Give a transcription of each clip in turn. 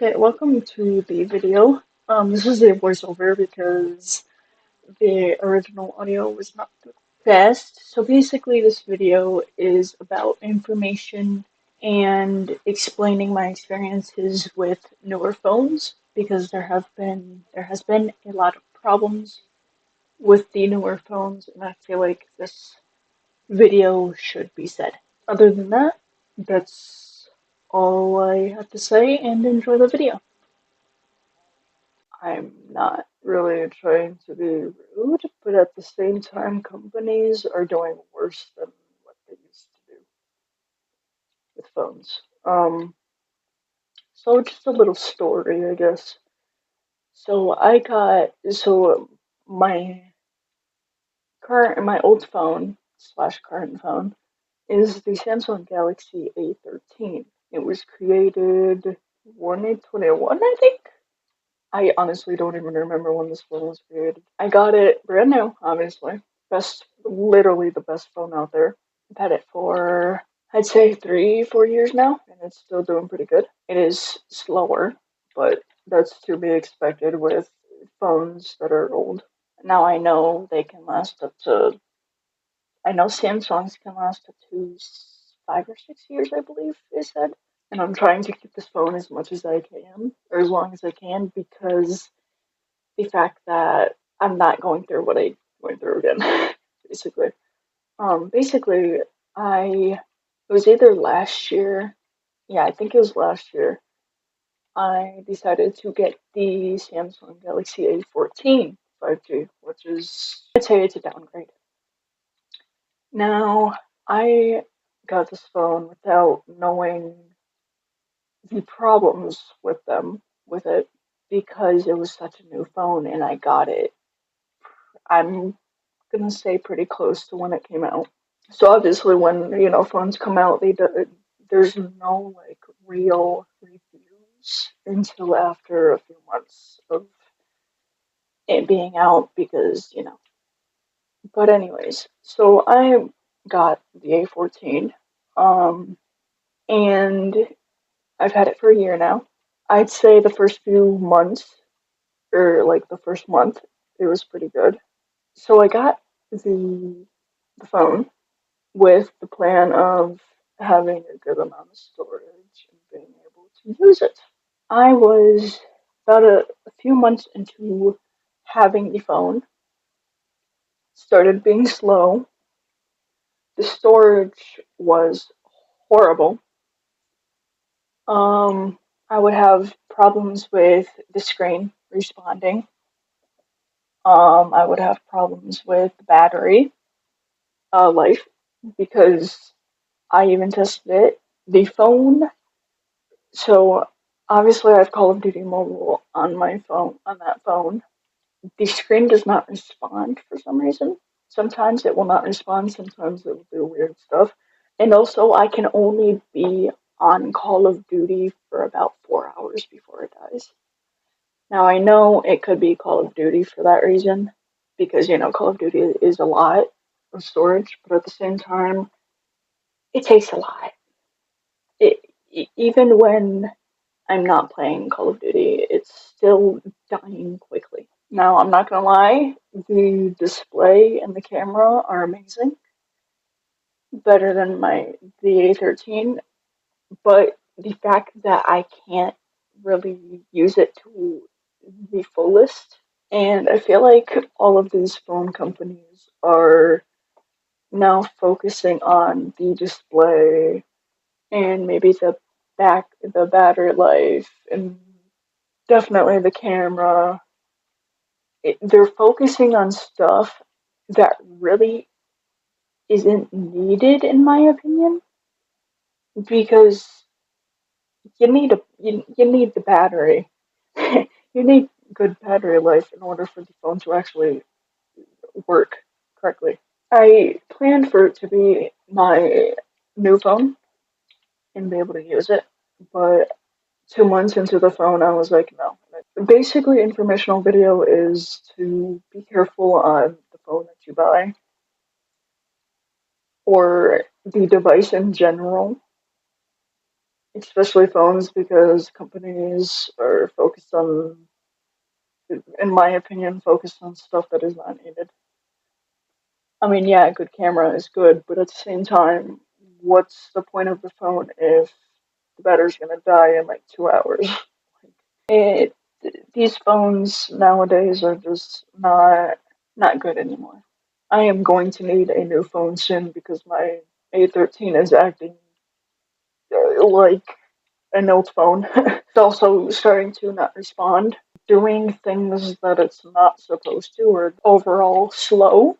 Okay, welcome to the video. This is a voiceover because the original audio was not the best. So basically, this video is about information and explaining my experiences with newer phones because there has been a lot of problems with the newer phones, and I feel like this video should be said. Other than that, that's all I have to say, and enjoy the video. I'm not really trying to be rude, but at the same time, companies are doing worse than what they used to do with phones. So just a little story, I guess. So my old phone slash current phone is the Samsung Galaxy A13. It was created 2021, I think. I honestly don't even remember when this phone was created. I got it brand new, obviously. Literally the best phone out there. I've had it for, I'd say 3, 4 years now, and it's still doing pretty good. It is slower, but that's to be expected with phones that are old. Now I know they can last up to, I know Samsung's can last up to 5 or 6 years, I believe they said. And I'm trying to keep this phone as much as I can, or as long as I can, because the fact that I'm not going through what I went through again, basically. Basically, it was either last year, yeah, I think it was last year, I decided to get the Samsung Galaxy A14 5G, which is, I'd say it's a downgrade. Now, I got this phone without knowing the problems with it, because it was such a new phone and I got it, I'm gonna say pretty close to when it came out. So obviously, when phones come out, there's no like real reviews until after a few months of it being out, because But anyways, so I got the A14, um, and I've had it for a year now. I'd say the first few months, or like the first month, it was pretty good. So I got the phone with the plan of having a good amount of storage and being able to use it. I was about a few months into having the phone, started being slow. The storage was horrible. I would have problems with the screen responding. I would have problems with battery life, because I even tested it. The phone, so obviously I have Call of Duty Mobile on my phone, on that phone. The screen does not respond for some reason. Sometimes it will not respond, sometimes it will do weird stuff. And also, I can only be on Call of Duty for about 4 hours before it dies. Now, I know it could be Call of Duty for that reason, because, Call of Duty is a lot of storage, but at the same time, it takes a lot. Even when I'm not playing Call of Duty, it's still dying quickly. Now, I'm not gonna lie, the display and the camera are amazing, better than the A13, but the fact that I can't really use it to the fullest, and I feel like all of these phone companies are now focusing on the display and maybe the battery life, and definitely the camera. They're focusing on stuff that really isn't needed, in my opinion, because you need the battery. You need good battery life in order for the phone to actually work correctly. I planned for it to be my new phone and be able to use it, but 2 months into the phone, I was like, no. Basically, informational video is to be careful on the phone that you buy, or the device in general, especially phones, because companies are focused on, in my opinion, focused on stuff that is not needed. I mean, yeah, a good camera is good, but at the same time, what's the point of the phone if the battery's gonna die in like 2 hours? It, these phones nowadays are just not good anymore. I am going to need a new phone soon because my A13 is acting like a note phone. It's also starting to not respond, doing things that it's not supposed to, or overall slow,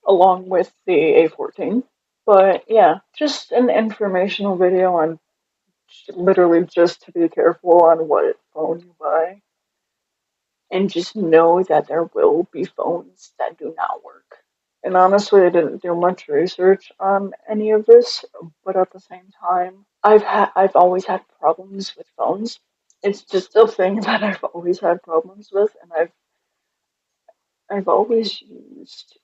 along with the A14. But yeah, just an informational video on literally just to be careful on what phone you buy. And just know that there will be phones that do not work. And honestly, I didn't do much research on any of this, but at the same time, I've always had problems with phones. It's just a thing that I've always had problems with, and I've always used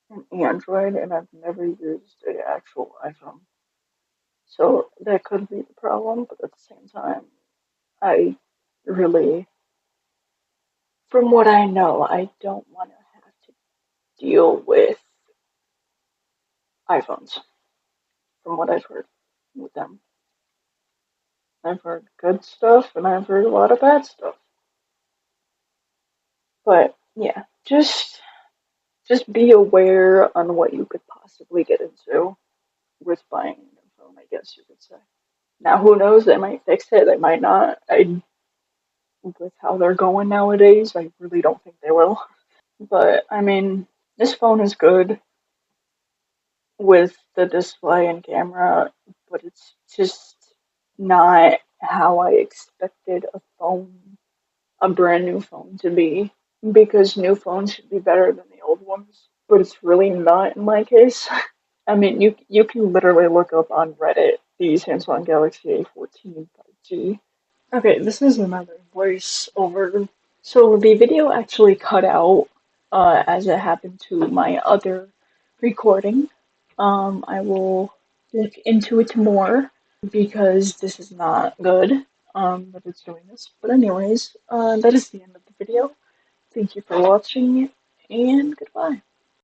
an Android, and I've never used an actual iPhone. So that could be the problem, but at the same time, I really, from what I know, I don't want to have to deal with iPhones, from what I've heard with them. I've heard good stuff and I've heard a lot of bad stuff. But yeah, just be aware on what you could possibly get into with buying a new phone, I guess you could say. Now who knows, they might fix it, they might not. I With how they're going nowadays, I really don't think they will. But I mean, this phone is good with the display and camera, but it's just not how I expected a brand new phone to be. Because new phones should be better than the old ones, but it's really not in my case. I mean, you can literally look up on Reddit the Samsung Galaxy A14 5G. Okay, this is another voice over. So the video actually cut out as it happened to my other recording. I will look into it more because this is not good that it's doing this. But anyways, that is the end of the video. Thank you for watching and goodbye.